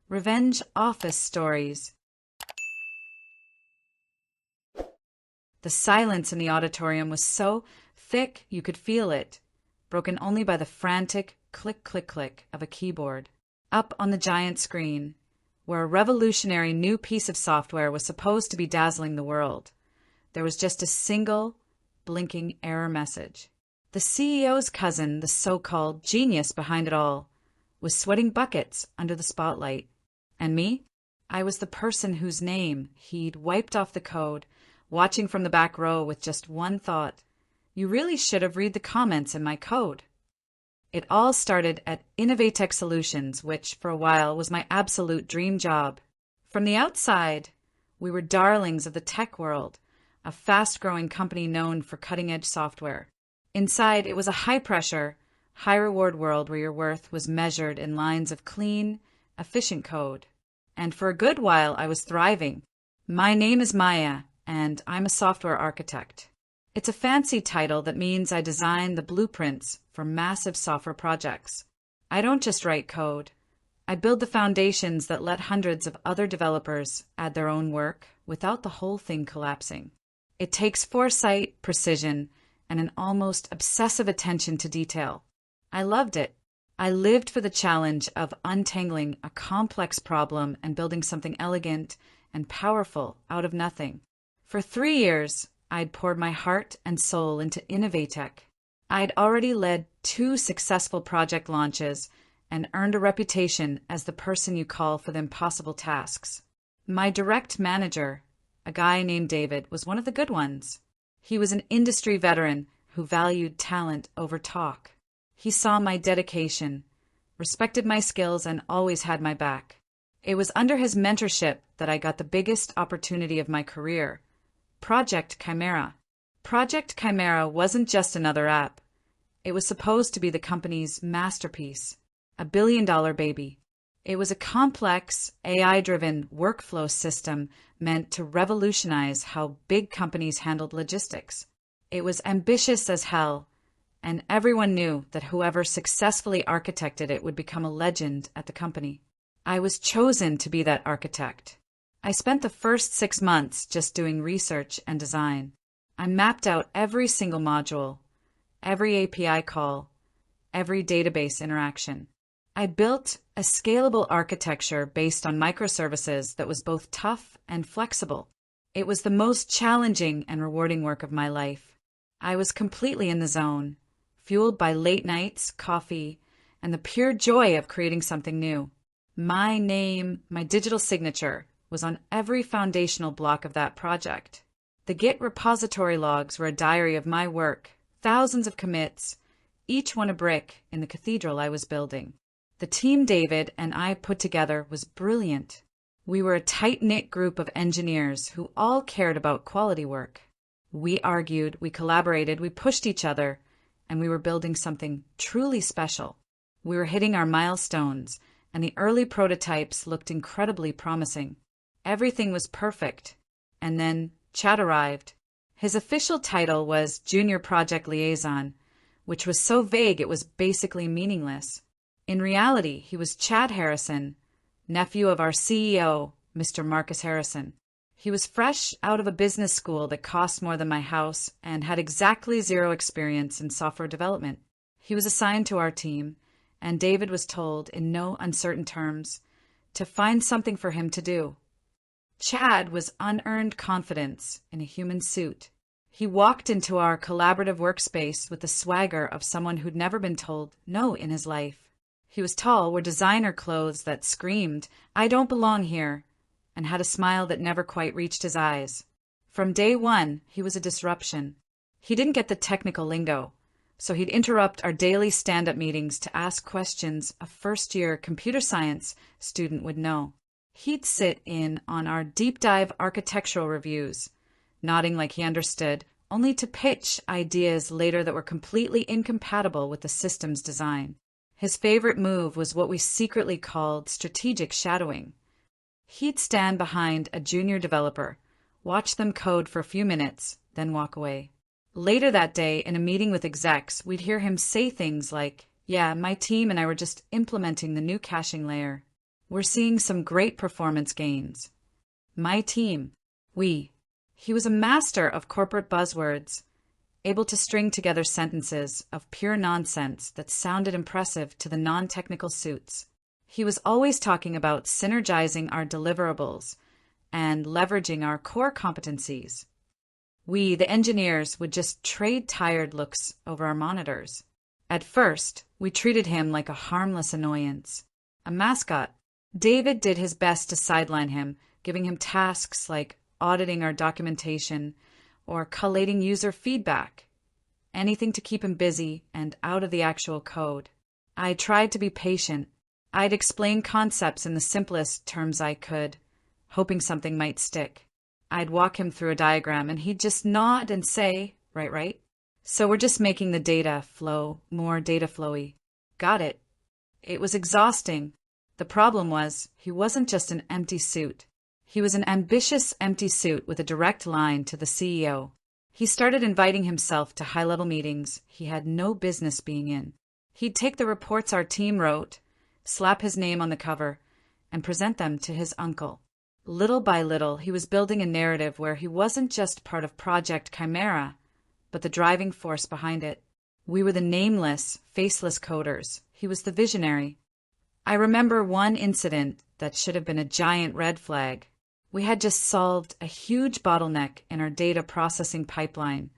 Revenge office stories. The silence in the auditorium was so thick you could feel it, broken only by the frantic click, click, click of a keyboard. Up on the giant screen, where a revolutionary new piece of software was supposed to be dazzling the world, there was just a single, blinking error message. The CEO's cousin, the so-called genius behind it all, was sweating buckets under the spotlight. And me? I was the person whose name he'd wiped off the code, watching from the back row with just one thought: you really should have read the comments in my code. It all started at Innovatech Solutions, which, for a while, was my absolute dream job. From the outside, we were darlings of the tech world, a fast-growing company known for cutting-edge software. Inside, it was a high-pressure, high-reward world where your worth was measured in lines of clean, efficient code. And for a good while, I was thriving. My name is Maya, and I'm a software architect. It's a fancy title that means I design the blueprints for massive software projects. I don't just write code. I build the foundations that let hundreds of other developers add their own work without the whole thing collapsing. It takes foresight, precision, and an almost obsessive attention to detail. I loved it. I lived for the challenge of untangling a complex problem and building something elegant and powerful out of nothing. For 3 years, I'd poured my heart and soul into Innovatech. I'd already led 2 successful project launches and earned a reputation as the person you call for the impossible tasks. My direct manager, a guy named David, was one of the good ones. He was an industry veteran who valued talent over talk. He saw my dedication, respected my skills, and always had my back. It was under his mentorship that I got the biggest opportunity of my career: Project Chimera. Project Chimera wasn't just another app. It was supposed to be the company's masterpiece, a billion-dollar baby. It was a complex, AI-driven workflow system meant to revolutionize how big companies handled logistics. It was ambitious as hell, and everyone knew that whoever successfully architected it would become a legend at the company. I was chosen to be that architect. I spent the first 6 months just doing research and design. I mapped out every single module, every API call, every database interaction. I built a scalable architecture based on microservices that was both tough and flexible. It was the most challenging and rewarding work of my life. I was completely in the zone, fueled by late nights, coffee, and the pure joy of creating something new. My name, my digital signature, was on every foundational block of that project. The Git repository logs were a diary of my work, thousands of commits, each one a brick in the cathedral I was building. The team David and I put together was brilliant. We were a tight-knit group of engineers who all cared about quality work. We argued, we collaborated, we pushed each other, and we were building something truly special. We were hitting our milestones, and the early prototypes looked incredibly promising. Everything was perfect. And then Chad arrived. His official title was Junior Project Liaison, which was so vague it was basically meaningless. In reality, he was Chad Harrison, nephew of our CEO, Mr. Marcus Harrison. He was fresh out of a business school that cost more than my house and had exactly 0 experience in software development. He was assigned to our team, and David was told, in no uncertain terms, to find something for him to do. Chad was unearned confidence in a human suit. He walked into our collaborative workspace with the swagger of someone who'd never been told no in his life. He was tall, wore designer clothes that screamed, "I don't belong here," and had a smile that never quite reached his eyes. From day one, he was a disruption. He didn't get the technical lingo, so he'd interrupt our daily stand-up meetings to ask questions a first-year computer science student would know. He'd sit in on our deep-dive architectural reviews, nodding like he understood, only to pitch ideas later that were completely incompatible with the system's design. His favorite move was what we secretly called strategic shadowing. He'd stand behind a junior developer, watch them code for a few minutes, then walk away. Later that day, in a meeting with execs, we'd hear him say things like, "Yeah, my team and I were just implementing the new caching layer." We're seeing some great performance gains. My team, we. He was a master of corporate buzzwords, able to string together sentences of pure nonsense that sounded impressive to the non-technical suits. He was always talking about synergizing our deliverables and leveraging our core competencies. We, the engineers, would just trade tired looks over our monitors. At first, we treated him like a harmless annoyance, a mascot. David did his best to sideline him, giving him tasks like auditing our documentation or collating user feedback, anything to keep him busy and out of the actual code. I tried to be patient. I'd explain concepts in the simplest terms I could, hoping something might stick. I'd walk him through a diagram and he'd just nod and say, right. So we're just making the data flow more data flowy. Got it. It was exhausting. The problem was, he wasn't just an empty suit. He was an ambitious empty suit with a direct line to the CEO. He started inviting himself to high-level meetings he had no business being in. He'd take the reports our team wrote, slap his name on the cover, and present them to his uncle. Little by little, he was building a narrative where he wasn't just part of Project Chimera, but the driving force behind it. We were the nameless, faceless coders. He was the visionary. I remember one incident that should have been a giant red flag. We had just solved a huge bottleneck in our data processing pipeline,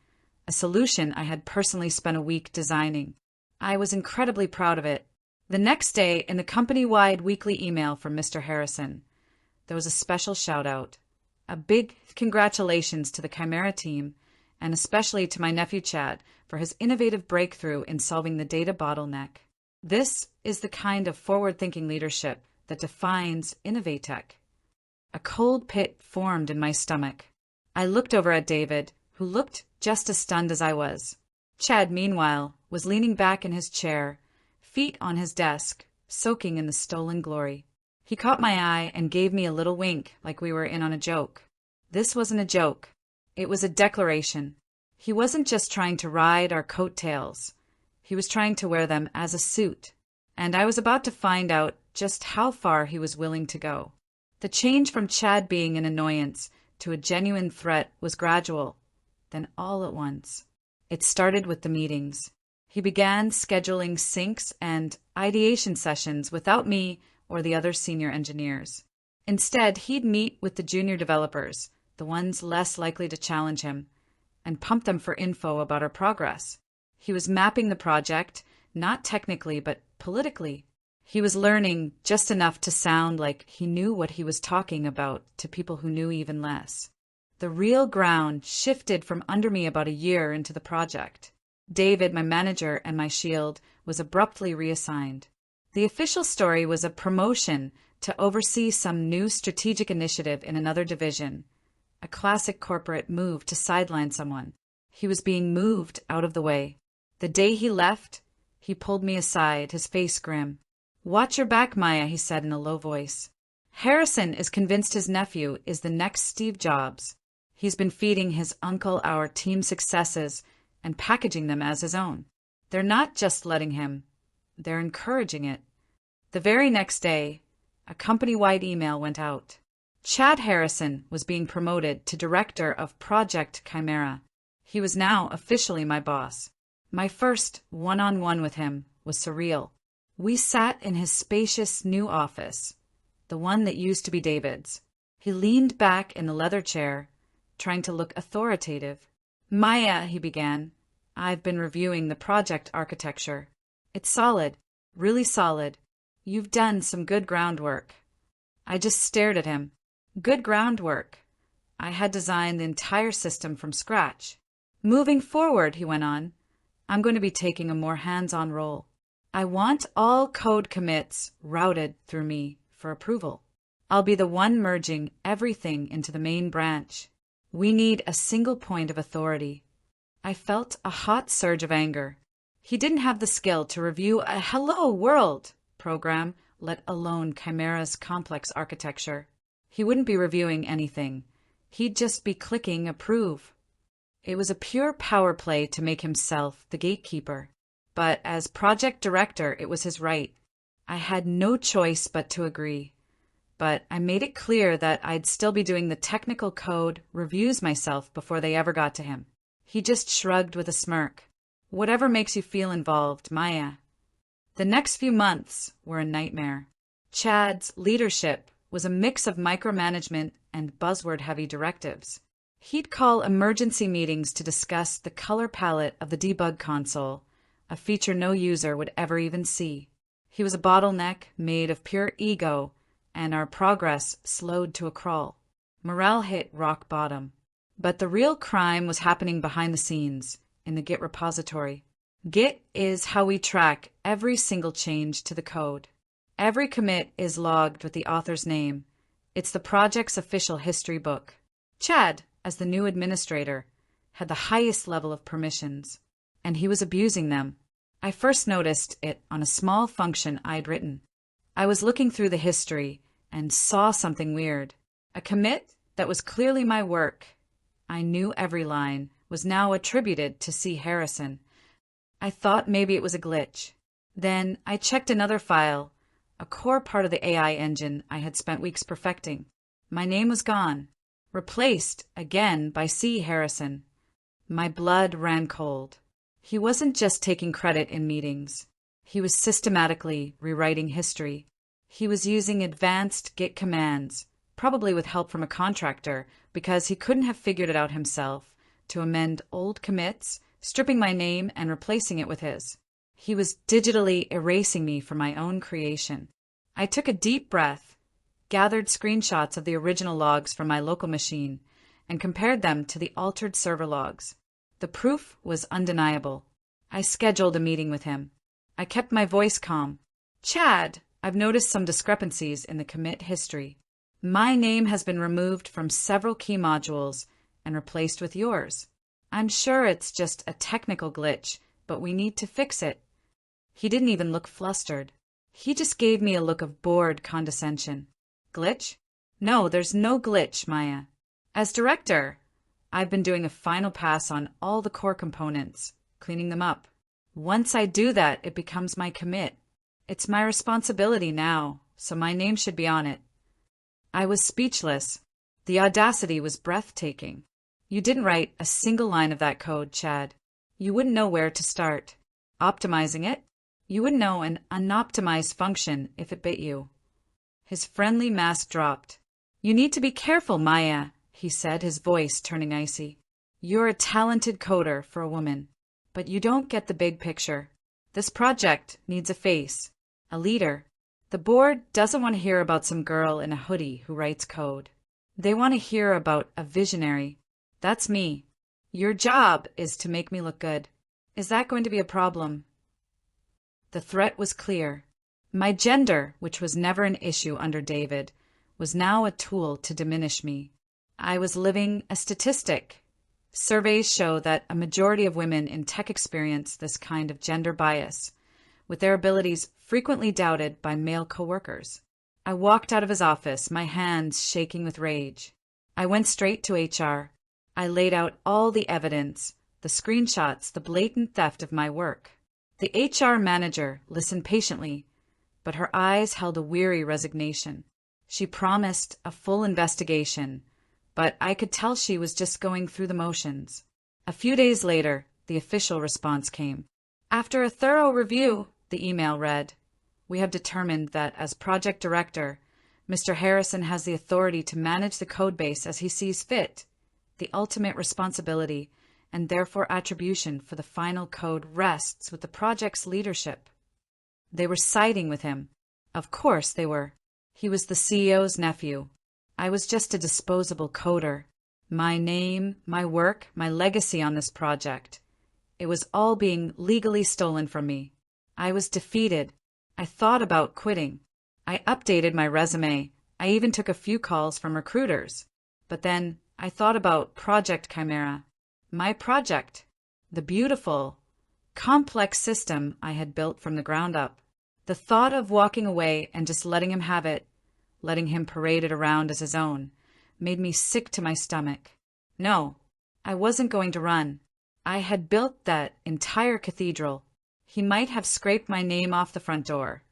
a solution I had personally spent a week designing. I was incredibly proud of it. The next day, in the company-wide weekly email from Mr. Harrison, there was a special shout-out, a big congratulations to the Chimera team, and especially to my nephew Chad for his innovative breakthrough in solving the data bottleneck. This is the kind of forward-thinking leadership that defines Innovatech. A cold pit formed in my stomach. I looked over at David, who looked just as stunned as I was. Chad, meanwhile, was leaning back in his chair, feet on his desk, soaking in the stolen glory. He caught my eye and gave me a little wink like we were in on a joke. This wasn't a joke. It was a declaration. He wasn't just trying to ride our coattails. He was trying to wear them as a suit. And I was about to find out just how far he was willing to go. The change from Chad being an annoyance to a genuine threat was gradual, then all at once. It started with the meetings. He began scheduling syncs and ideation sessions without me or the other senior engineers. Instead, he'd meet with the junior developers, the ones less likely to challenge him, and pump them for info about our progress. He was mapping the project, not technically but politically. He was learning just enough to sound like he knew what he was talking about to people who knew even less. The real ground shifted from under me about a year into the project. David, my manager and my shield, was abruptly reassigned. The official story was a promotion to oversee some new strategic initiative in another division, a classic corporate move to sideline someone. He was being moved out of the way. The day he left, he pulled me aside, his face grim. "Watch your back, Maya," he said in a low voice. "Harrison is convinced his nephew is the next Steve Jobs. He's been feeding his uncle our team successes and packaging them as his own. They're not just letting him, they're encouraging it." The very next day, a company-wide email went out. Chad Harrison was being promoted to director of Project Chimera. He was now officially my boss. My first one-on-one with him was surreal. We sat in his spacious new office, the one that used to be David's. He leaned back in the leather chair, trying to look authoritative. "Maya," he began, "I've been reviewing the project architecture. It's solid, really solid. You've done some good groundwork." I just stared at him. Good groundwork. I had designed the entire system from scratch. "Moving forward," he went on, "I'm going to be taking a more hands-on role. I want all code commits routed through me for approval. I'll be the one merging everything into the main branch. We need a single point of authority." I felt a hot surge of anger. He didn't have the skill to review a Hello World program, let alone Chimera's complex architecture. He wouldn't be reviewing anything. He'd just be clicking approve. It was a pure power play to make himself the gatekeeper. But as project director, it was his right. I had no choice but to agree. but I made it clear that I'd still be doing the technical code reviews myself before they ever got to him. He just shrugged with a smirk. Whatever makes you feel involved, Maya. The next few months were a nightmare. Chad's leadership was a mix of micromanagement and buzzword-heavy directives. He'd call emergency meetings to discuss the color palette of the debug console, a feature no user would ever even see. He was a bottleneck made of pure ego, and our progress slowed to a crawl. Morale hit rock bottom. But the real crime was happening behind the scenes, in the Git repository. Git is how we track every single change to the code. Every commit is logged with the author's name. It's the project's official history book. Chad, as the new administrator, had the highest level of permissions, and he was abusing them. I first noticed it on a small function I'd written. I was looking through the history and saw something weird. A commit that was clearly my work, I knew every line, was now attributed to C. Harrison. I thought maybe it was a glitch. Then I checked another file, a core part of the AI engine I had spent weeks perfecting. My name was gone, replaced again by C. Harrison. My blood ran cold. He wasn't just taking credit in meetings. He was systematically rewriting history. He was using advanced Git commands, probably with help from a contractor, because he couldn't have figured it out himself, to amend old commits, stripping my name and replacing it with his. He was digitally erasing me from my own creation. I took a deep breath, gathered screenshots of the original logs from my local machine, and compared them to the altered server logs. The proof was undeniable. I scheduled a meeting with him. I kept my voice calm. Chad, I've noticed some discrepancies in the commit history. My name has been removed from several key modules and replaced with yours. I'm sure it's just a technical glitch, but we need to fix it. He didn't even look flustered. He just gave me a look of bored condescension. Glitch? No, there's no glitch, Maya. As director, I've been doing a final pass on all the core components, cleaning them up. Once I do that, it becomes my commit. It's my responsibility now, so my name should be on it. I was speechless. The audacity was breathtaking. You didn't write a single line of that code, Chad. You wouldn't know where to start. Optimizing it? You wouldn't know an unoptimized function if it bit you. His friendly mask dropped. You need to be careful, Maya, he said, his voice turning icy. You're a talented coder for a woman, but you don't get the big picture. This project needs a face, a leader. The board doesn't want to hear about some girl in a hoodie who writes code. They want to hear about a visionary. That's me. Your job is to make me look good. Is that going to be a problem? The threat was clear. My gender, which was never an issue under David, was now a tool to diminish me. I was living a statistic. Surveys show that a majority of women in tech experience this kind of gender bias, with their abilities frequently doubted by male coworkers. I walked out of his office, my hands shaking with rage. I went straight to HR. I laid out all the evidence, the screenshots, the blatant theft of my work. The HR manager listened patiently, but her eyes held a weary resignation. She promised a full investigation, but I could tell she was just going through the motions. A few days later, the official response came. After a thorough review, the email read, we have determined that as project director, Mr. Harrison has the authority to manage the codebase as he sees fit. The ultimate responsibility and therefore attribution for the final code rests with the project's leadership. They were siding with him. Of course they were. He was the CEO's nephew. I was just a disposable coder. My name, my work, my legacy on this project. It was all being legally stolen from me. I was defeated. I thought about quitting. I updated my resume. I even took a few calls from recruiters. But then I thought about Project Chimera. My project. The beautiful, complex system I had built from the ground up. The thought of walking away and just letting him have it, letting him parade it around as his own, made me sick to my stomach. No, I wasn't going to run. I had built that entire cathedral. He might have scraped my name off the front door,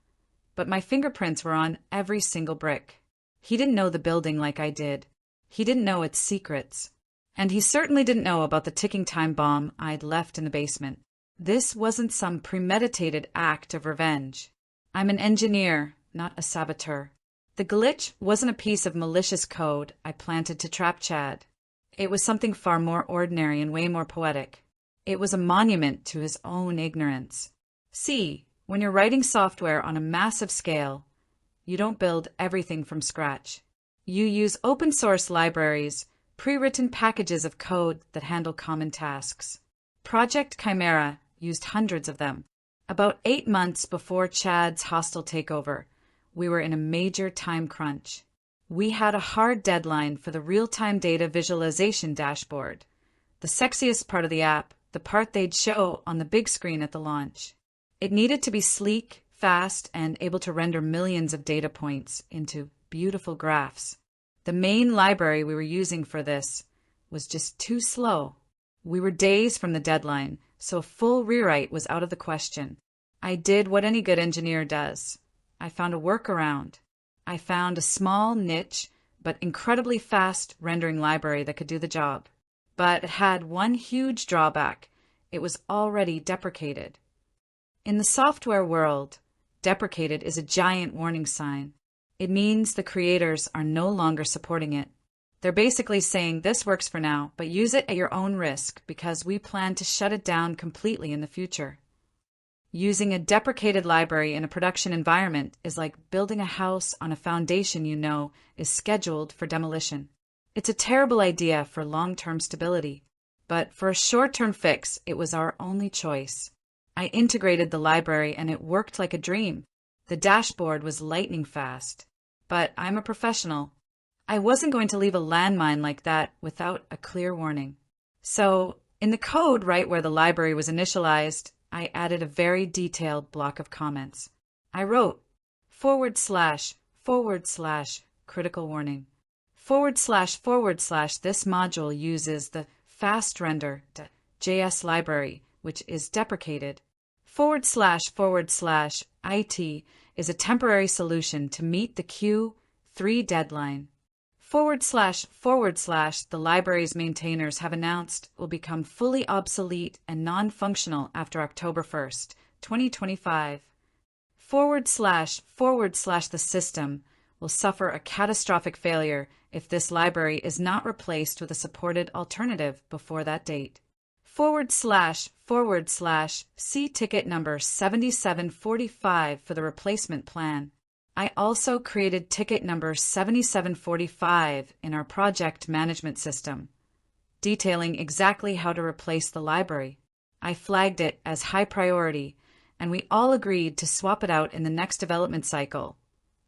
but my fingerprints were on every single brick. He didn't know the building like I did. He didn't know its secrets. And he certainly didn't know about the ticking time bomb I'd left in the basement. This wasn't some premeditated act of revenge. I'm an engineer, not a saboteur. The glitch wasn't a piece of malicious code I planted to trap Chad. It was something far more ordinary and way more poetic. It was a monument to his own ignorance. See, when you're writing software on a massive scale, you don't build everything from scratch. You use open source libraries, pre-written packages of code that handle common tasks. Project Chimera used hundreds of them. About 8 months before Chad's hostile takeover, we were in a major time crunch. We had a hard deadline for the real-time data visualization dashboard, the sexiest part of the app, the part they'd show on the big screen at the launch. It needed to be sleek, fast, and able to render millions of data points into beautiful graphs. The main library we were using for this was just too slow. We were days from the deadline, so a full rewrite was out of the question. I did what any good engineer does. I found a workaround. I found a small niche, but incredibly fast rendering library that could do the job. But it had one huge drawback. It was already deprecated. In the software world, deprecated is a giant warning sign. It means the creators are no longer supporting it. They're basically saying this works for now, but use it at your own risk because we plan to shut it down completely in the future. Using a deprecated library in a production environment is like building a house on a foundation you know is scheduled for demolition. It's a terrible idea for long-term stability, but for a short-term fix, it was our only choice. I integrated the library and it worked like a dream. The dashboard was lightning fast, but I'm a professional. I wasn't going to leave a landmine like that without a clear warning. So, in the code right where the library was initialized, I added a very detailed block of comments. I wrote // critical warning. // this module uses the FastRender.js library, which is deprecated. / IT is a temporary solution to meet the Q3 deadline. / the library's maintainers have announced will become fully obsolete and non-functional after October 1st, 2025. / the system will suffer a catastrophic failure if this library is not replaced with a supported alternative before that date. / see ticket number 7745 for the replacement plan. I also created ticket number 7745 in our project management system, detailing exactly how to replace the library. I flagged it as high priority, and we all agreed to swap it out in the next development cycle,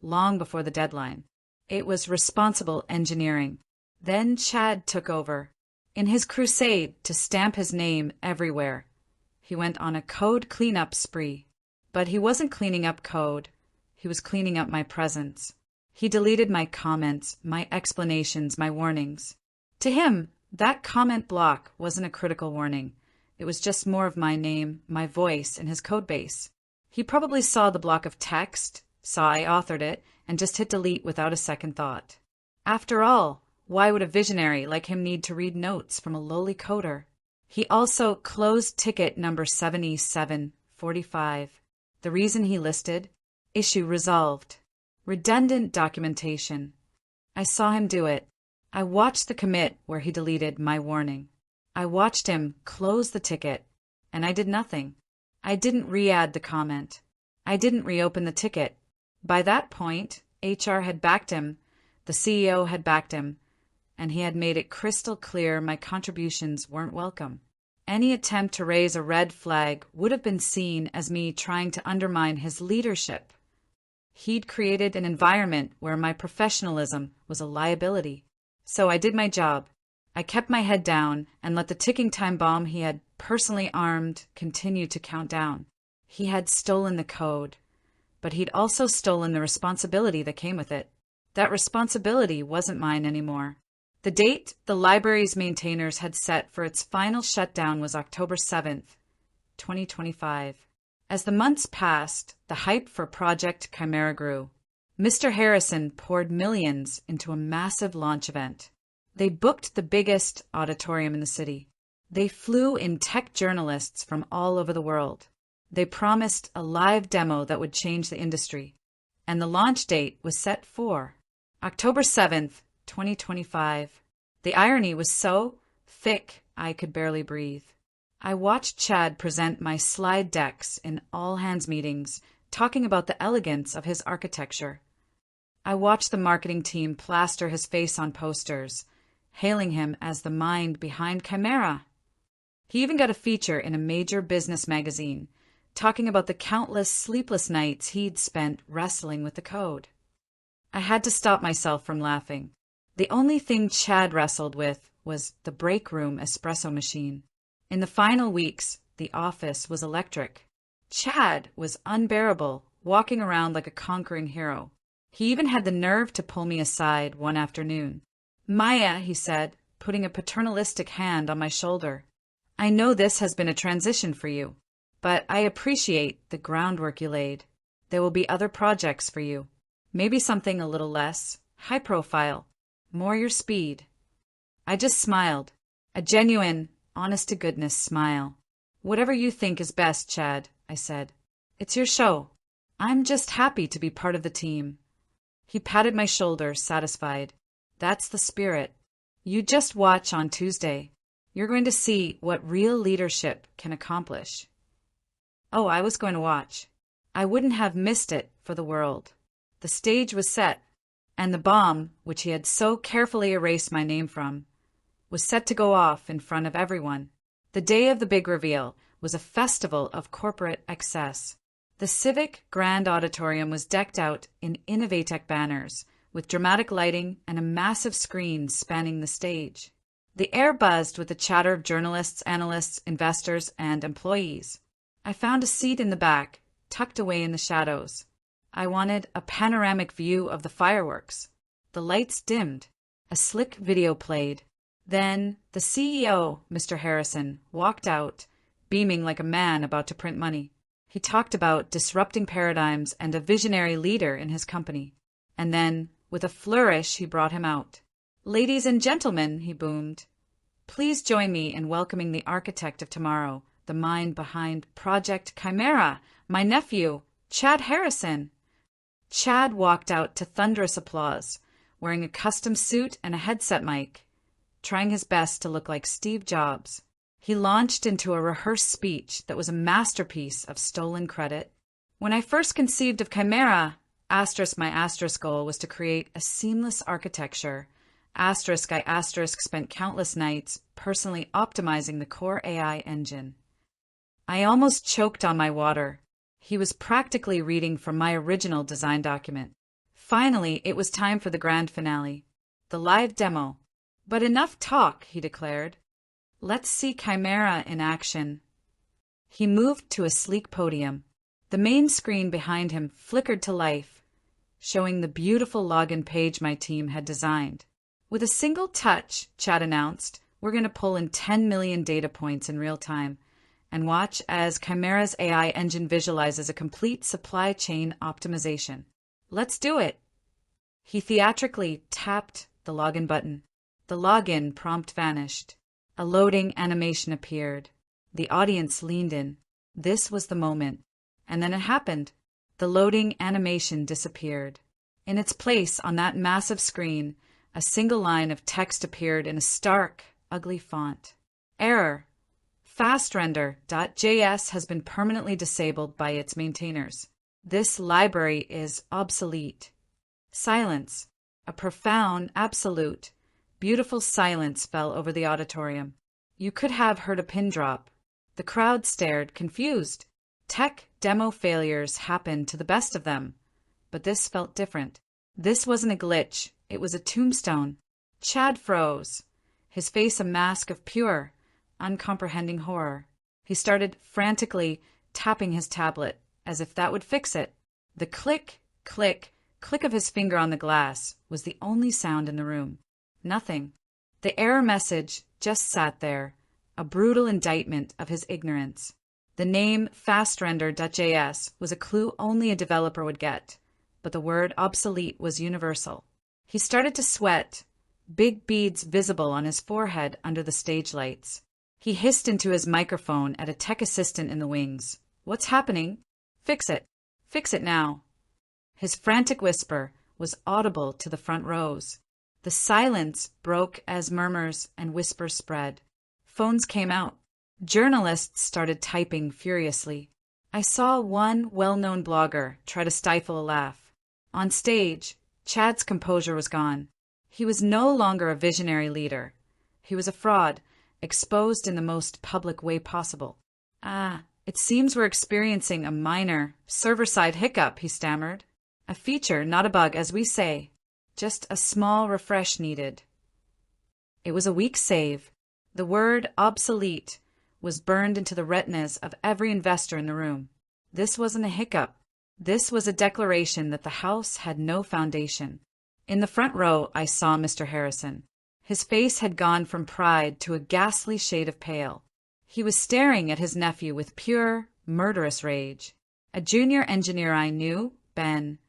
long before the deadline. It was responsible engineering. Then Chad took over. In his crusade to stamp his name everywhere, he went on a code cleanup spree. But he wasn't cleaning up code. He was cleaning up my presence. He deleted my comments, my explanations, my warnings. To him, that comment block wasn't a critical warning. It was just more of my name, my voice, in his codebase. He probably saw the block of text, saw I authored it, and just hit delete without a second thought. After all, why would a visionary like him need to read notes from a lowly coder? He also closed ticket number 7745. The reason he listed? Issue resolved. Redundant documentation. I saw him do it. I watched the commit where he deleted my warning. I watched him close the ticket, and I did nothing. I didn't re-add the comment. I didn't reopen the ticket. By that point, HR had backed him, the CEO had backed him, and he had made it crystal clear my contributions weren't welcome. Any attempt to raise a red flag would have been seen as me trying to undermine his leadership. He'd created an environment where my professionalism was a liability. So I did my job. I kept my head down and let the ticking time bomb he had personally armed continue to count down. He had stolen the code, but he'd also stolen the responsibility that came with it. That responsibility wasn't mine anymore. The date the library's maintainers had set for its final shutdown was October 7th, 2025. As the months passed, the hype for Project Chimera grew. Mr. Harrison poured millions into a massive launch event. They booked the biggest auditorium in the city. They flew in tech journalists from all over the world. They promised a live demo that would change the industry. And the launch date was set for October 7th, 2025. The irony was so thick I could barely breathe. I watched Chad present my slide decks in all-hands meetings, talking about the elegance of his architecture. I watched the marketing team plaster his face on posters, hailing him as the mind behind Chimera. He even got a feature in a major business magazine, talking about the countless sleepless nights he'd spent wrestling with the code. I had to stop myself from laughing. The only thing Chad wrestled with was the break room espresso machine. In the final weeks, the office was electric. Chad was unbearable, walking around like a conquering hero. He even had the nerve to pull me aside one afternoon. "Maya," he said, putting a paternalistic hand on my shoulder, "I know this has been a transition for you, but I appreciate the groundwork you laid. There will be other projects for you. Maybe something a little less high profile, more your speed." I just smiled, a genuine, honest-to-goodness smile. "Whatever you think is best, Chad," I said. "It's your show. I'm just happy to be part of the team." He patted my shoulder, satisfied. "That's the spirit. You just watch on Tuesday. You're going to see what real leadership can accomplish." Oh, I was going to watch. I wouldn't have missed it for the world. The stage was set, and the bomb, which he had so carefully erased my name from, was set to go off in front of everyone. The day of the big reveal was a festival of corporate excess. The Civic Grand Auditorium was decked out in Innovatech banners, with dramatic lighting and a massive screen spanning the stage. The air buzzed with the chatter of journalists, analysts, investors, and employees. I found a seat in the back, tucked away in the shadows. I wanted a panoramic view of the fireworks. The lights dimmed. A slick video played. Then the CEO, Mr. Harrison, walked out, beaming like a man about to print money. He talked about disrupting paradigms and a visionary leader in his company. And then, with a flourish, he brought him out. "Ladies and gentlemen," he boomed, "please join me in welcoming the architect of tomorrow, the mind behind Project Chimera, my nephew, Chad Harrison." Chad walked out to thunderous applause, wearing a custom suit and a headset mic, trying his best to look like Steve Jobs. He launched into a rehearsed speech that was a masterpiece of stolen credit. "When I first conceived of Chimera, my asterisk goal was to create a seamless architecture. I spent countless nights personally optimizing the core AI engine." I almost choked on my water. He was practically reading from my original design document. Finally, it was time for the grand finale, the live demo. "But enough talk," he declared. "Let's see Chimera in action." He moved to a sleek podium. The main screen behind him flickered to life, showing the beautiful login page my team had designed. "With a single touch," Chad announced, "we're going to pull in 10 million data points in real time and watch as Chimera's AI engine visualizes a complete supply chain optimization. Let's do it." He theatrically tapped the login button. The login prompt vanished. A loading animation appeared. The audience leaned in. This was the moment. And then it happened. The loading animation disappeared. In its place on that massive screen, a single line of text appeared in a stark, ugly font. "Error. FastRender.js has been permanently disabled by its maintainers. This library is obsolete." Silence. A profound, absolute, beautiful silence fell over the auditorium. You could have heard a pin drop. The crowd stared, confused. Tech demo failures happen to the best of them. But this felt different. This wasn't a glitch. It was a tombstone. Chad froze, his face a mask of pure, uncomprehending horror. He started frantically tapping his tablet, as if that would fix it. The click, click, click of his finger on the glass was the only sound in the room. Nothing. The error message just sat there, a brutal indictment of his ignorance. The name FastRender.js was a clue only a developer would get, but the word obsolete was universal. He started to sweat, big beads visible on his forehead under the stage lights. He hissed into his microphone at a tech assistant in the wings. "What's happening? Fix it. Fix it now." His frantic whisper was audible to the front rows. The silence broke as murmurs and whispers spread. Phones came out. Journalists started typing furiously. I saw one well-known blogger try to stifle a laugh. On stage, Chad's composure was gone. He was no longer a visionary leader. He was a fraud, exposed in the most public way possible. It seems we're experiencing a minor, server-side hiccup," he stammered. "A feature, not a bug, as we say. Just a small refresh needed." It was a weak save. The word obsolete was burned into the retinas of every investor in the room. This wasn't a hiccup. This was a declaration that the house had no foundation. In the front row, I saw Mr. Harrison. His face had gone from pride to a ghastly shade of pale. He was staring at his nephew with pure, murderous rage. A junior engineer I knew, Ben,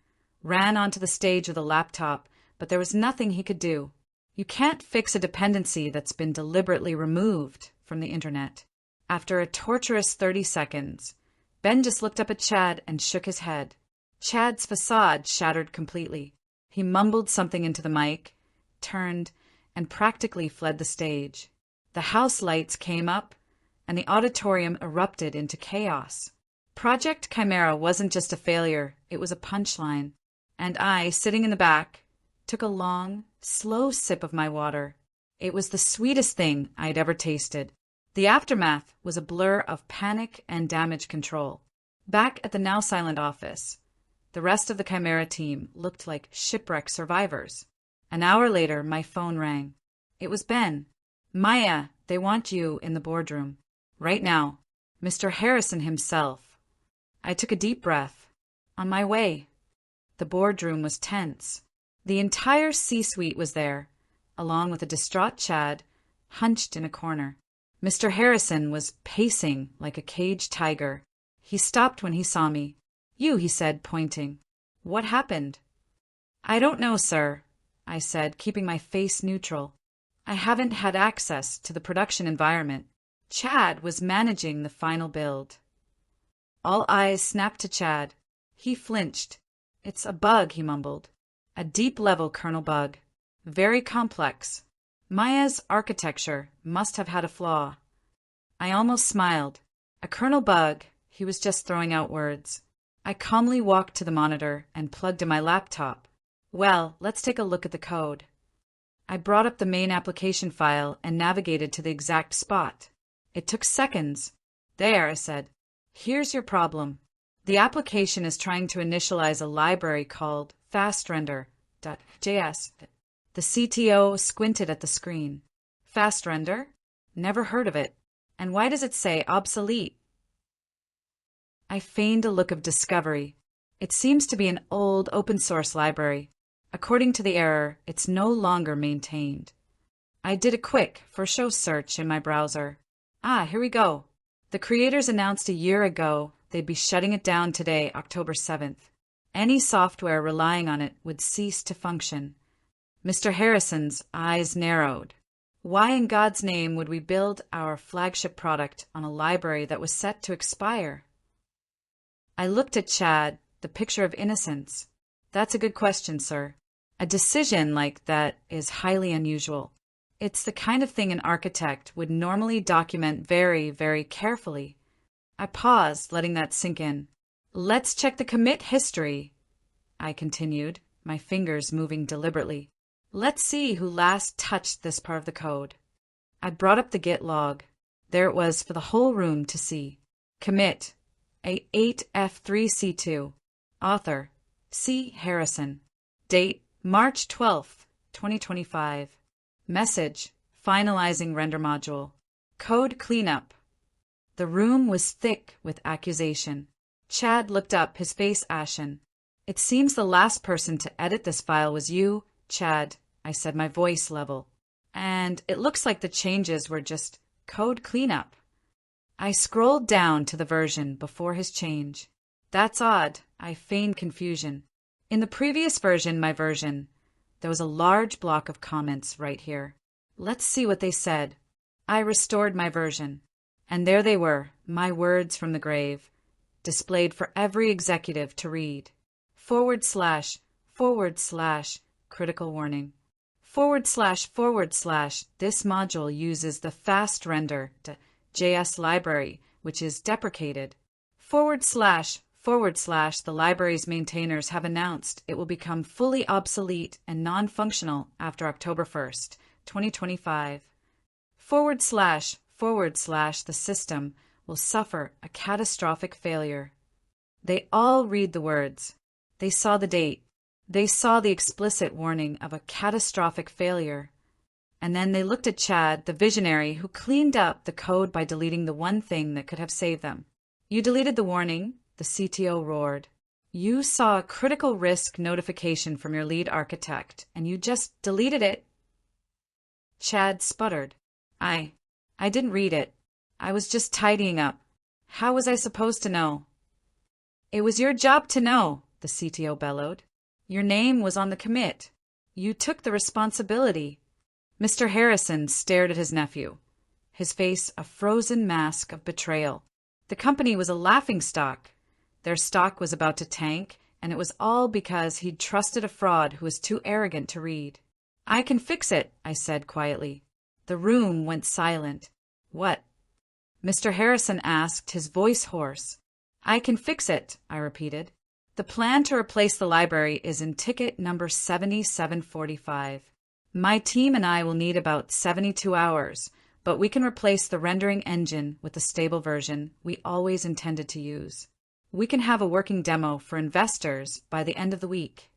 ran onto the stage with a laptop, but there was nothing he could do. You can't fix a dependency that's been deliberately removed from the internet. After a torturous 30 seconds, Ben just looked up at Chad and shook his head. Chad's facade shattered completely. He mumbled something into the mic, turned, and practically fled the stage. The house lights came up, and the auditorium erupted into chaos. Project Chimera wasn't just a failure, it was a punchline. And I, sitting in the back, took a long, slow sip of my water. It was the sweetest thing I'd ever tasted. The aftermath was a blur of panic and damage control. Back at the now silent office, the rest of the Chimera team looked like shipwreck survivors. An hour later, my phone rang. It was Ben. "Maya, they want you in the boardroom. Right now. Mr. Harrison himself." I took a deep breath. On my way. The boardroom was tense. The entire C-suite was there, along with a distraught Chad, hunched in a corner. Mr. Harrison was pacing like a caged tiger. He stopped when he saw me. "You," he said, pointing. "What happened?" "I don't know, sir," I said, keeping my face neutral. "I haven't had access to the production environment." Chad was managing the final build. All eyes snapped to Chad. He flinched. "It's a bug," he mumbled. "A deep-level kernel bug. Very complex. Maya's architecture must have had a flaw." I almost smiled. A kernel bug. He was just throwing out words. I calmly walked to the monitor and plugged in my laptop. "Well, let's take a look at the code." I brought up the main application file and navigated to the exact spot. It took seconds. "There," I said. "Here's your problem. The application is trying to initialize a library called FastRender.js. The CTO squinted at the screen. "FastRender? Never heard of it. And why does it say obsolete?" I feigned a look of discovery. "It seems to be an old open-source library. According to the error, it's no longer maintained." I did a quick for-show search in my browser. Here we go. The creators announced a year ago they'd be shutting it down today, October 7th. Any software relying on it would cease to function. Mr. Harrison's eyes narrowed. Why in God's name would we build our flagship product on a library that was set to expire? I looked at Chad, the picture of innocence. "That's a good question, sir. A decision like that is highly unusual. It's the kind of thing an architect would normally document very, very carefully." I paused, letting that sink in. "Let's check the commit history," I continued, my fingers moving deliberately. "Let's see who last touched this part of the code." I brought up the Git log. There it was for the whole room to see. Commit, A8F3C2. Author, C. Harrison. Date, March 12th, 2025. Message, finalizing render module. Code cleanup. The room was thick with accusation. Chad looked up, his face ashen. "It seems the last person to edit this file was you, Chad," I said, my voice level. "And it looks like the changes were just code cleanup." I scrolled down to the version before his change. "That's odd," I feigned confusion. In the previous version, my version, there was a large block of comments right here. Let's see what they said. I restored my version. And there they were, my words from the grave, displayed for every executive to read. // critical warning. // this module uses the FastRender.js library, which is deprecated. // the library's maintainers have announced it will become fully obsolete and non-functional after October 1st, 2025. // the system will suffer a catastrophic failure. They all read the words. They saw the date. They saw the explicit warning of a catastrophic failure. And then they looked at Chad, the visionary, who cleaned up the code by deleting the one thing that could have saved them. You deleted the warning, the CTO roared. You saw a critical risk notification from your lead architect, and you just deleted it. Chad sputtered. I didn't read it. I was just tidying up. How was I supposed to know? It was your job to know, the CTO bellowed. Your name was on the commit. You took the responsibility. Mr. Harrison stared at his nephew, his face a frozen mask of betrayal. The company was a laughingstock. Their stock was about to tank, and it was all because he'd trusted a fraud who was too arrogant to read. I can fix it, I said quietly. The room went silent. What? Mr. Harrison asked, his voice hoarse. I can fix it, I repeated. The plan to replace the library is in ticket number 7745. My team and I will need about 72 hours, but we can replace the rendering engine with the stable version we always intended to use. We can have a working demo for investors by the end of the week.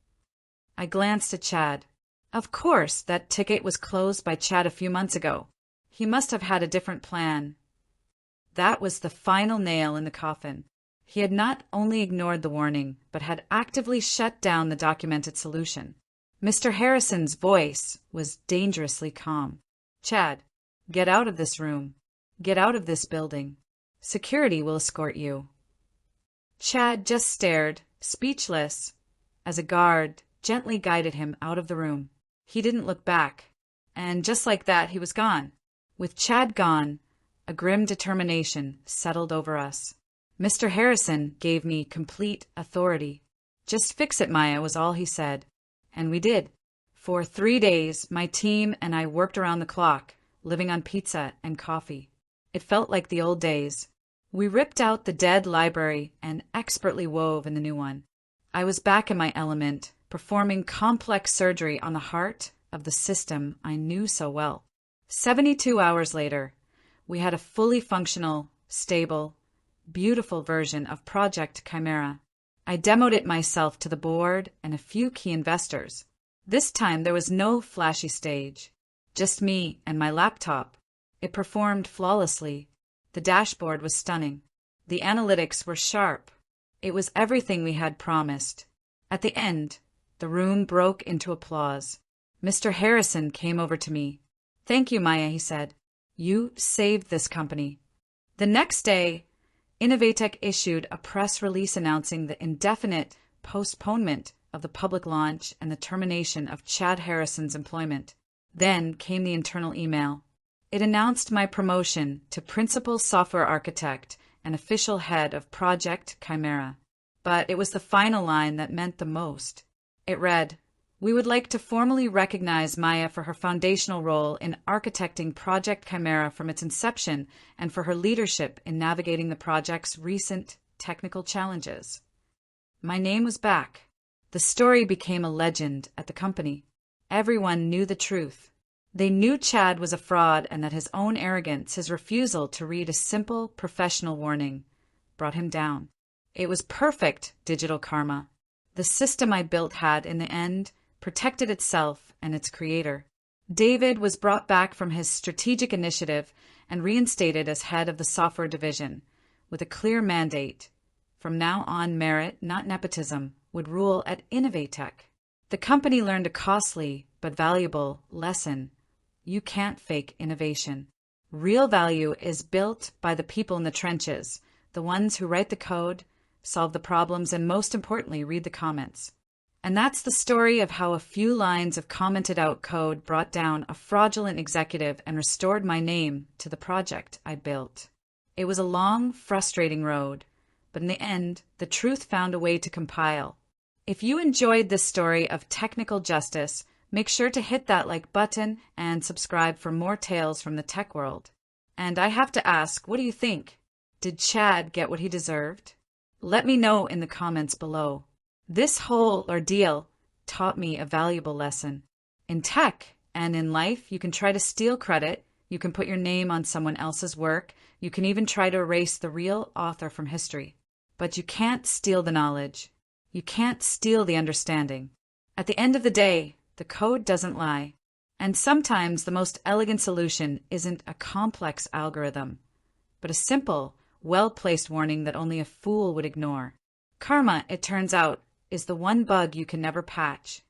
I glanced at Chad. Of course, that ticket was closed by Chad a few months ago. He must have had a different plan. That was the final nail in the coffin. He had not only ignored the warning, but had actively shut down the documented solution. Mr. Harrison's voice was dangerously calm. Chad, get out of this room. Get out of this building. Security will escort you. Chad just stared, speechless, as a guard gently guided him out of the room. He didn't look back, and just like that, he was gone. With Chad gone, a grim determination settled over us. Mr. Harrison gave me complete authority. Just fix it, Maya, was all he said. And we did. For 3 days, my team and I worked around the clock, living on pizza and coffee. It felt like the old days. We ripped out the dead library and expertly wove in the new one. I was back in my element, performing complex surgery on the heart of the system I knew so well. 72 hours later, we had a fully functional, stable, beautiful version of Project Chimera. I demoed it myself to the board and a few key investors. This time there was no flashy stage, just me and my laptop. It performed flawlessly. The dashboard was stunning. The analytics were sharp. It was everything we had promised. At the end, the room broke into applause. Mr. Harrison came over to me. Thank you, Maya, he said. You saved this company. The next day, Innovatech issued a press release announcing the indefinite postponement of the public launch and the termination of Chad Harrison's employment. Then came the internal email. It announced my promotion to principal software architect and official head of Project Chimera. But it was the final line that meant the most. It read, "We would like to formally recognize Maya for her foundational role in architecting Project Chimera from its inception and for her leadership in navigating the project's recent technical challenges." My name was back. The story became a legend at the company. Everyone knew the truth. They knew Chad was a fraud and that his own arrogance, his refusal to read a simple professional warning, brought him down. It was perfect digital karma. The system I built had, in the end, protected itself and its creator. David was brought back from his strategic initiative and reinstated as head of the software division, with a clear mandate. From now on, merit, not nepotism, would rule at Innovatech. The company learned a costly but valuable lesson. You can't fake innovation. Real value is built by the people in the trenches, the ones who write the code, solve the problems, and most importantly, read the comments. And that's the story of how a few lines of commented out code brought down a fraudulent executive and restored my name to the project I built. It was a long, frustrating road, but in the end, the truth found a way to compile. If you enjoyed this story of technical justice, make sure to hit that like button and subscribe for more tales from the tech world. And I have to ask, what do you think? Did Chad get what he deserved? Let me know in the comments below. This whole ordeal taught me a valuable lesson. In tech and in life, you can try to steal credit, you can put your name on someone else's work, you can even try to erase the real author from history. But you can't steal the knowledge. You can't steal the understanding. At the end of the day, the code doesn't lie. And sometimes the most elegant solution isn't a complex algorithm, but a simple, well-placed warning that only a fool would ignore. Karma, it turns out, is the one bug you can never patch.